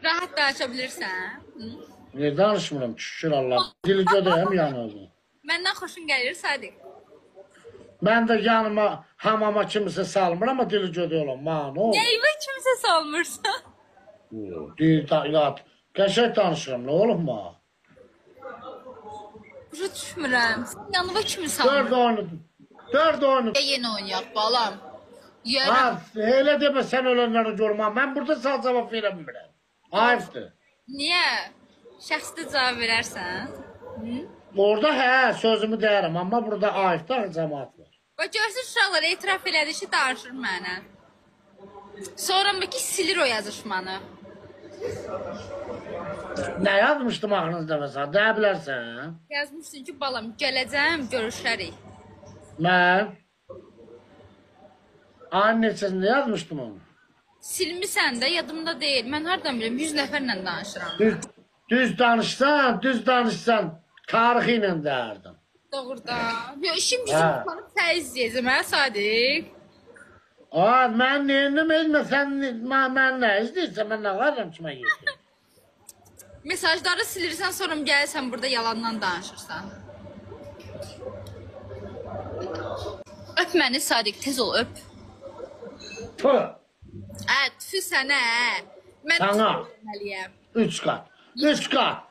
Rahat danışa bilirsən. Niye danışmıram? Şükür Allah. Dili gödəyəm yanıldı. Məndən xoşun gəlir, Sadiq. Ben de yanıma hamama kimse salmır ama dili gödəy olan. Mano. Neyvə kimsə salmırsan? Dil yat. Qəşək danışıram. Ne olur mu? Başa düşmürəm. Yanıva kimi Dörd salmır. oynadım. Dörd oynadım. Yeni oynayaq balam. Yarın. Ha, öyle deme sen ölenleri görmem. Ben burada sağ cevap veremiyorum. Ayıptır. Niyə? Şəxsdə cavab verərsən? Orada hə sözümü deyərəm ama burada ayıpdır cemaat var. Bax görsün uşaqlar etiraf elədi ki, danışır mənə. Sonra ki silir o yazışmanı. Ne yazmışdım aklınızda mesela? Deyə bilərsən? Yazmışsın ki, balam gələcəm, görüşərik. Ben annesinde yazmıştım onu. Silmisən də yadımda deyil. Mən hardan biləm 100 nəfərlə danışıram. Düz danışsan tarihi ilə deyərdim. Doğrudan. Yo, işim gücüm Hə. tutanıb səni izləyəcəm, hə Sadiq? Aa, ben neyim ezme sen ben ne izleysen ben ne varım kime yedim. Mesajları silirsən, sonra gəlirsən burada yalandan danışırsan. Öp məni Sadiq, tez ol öp. Tüh, Tüfü sənə. Mən Sana. öpməliyəm. 3 kat. 3 kat.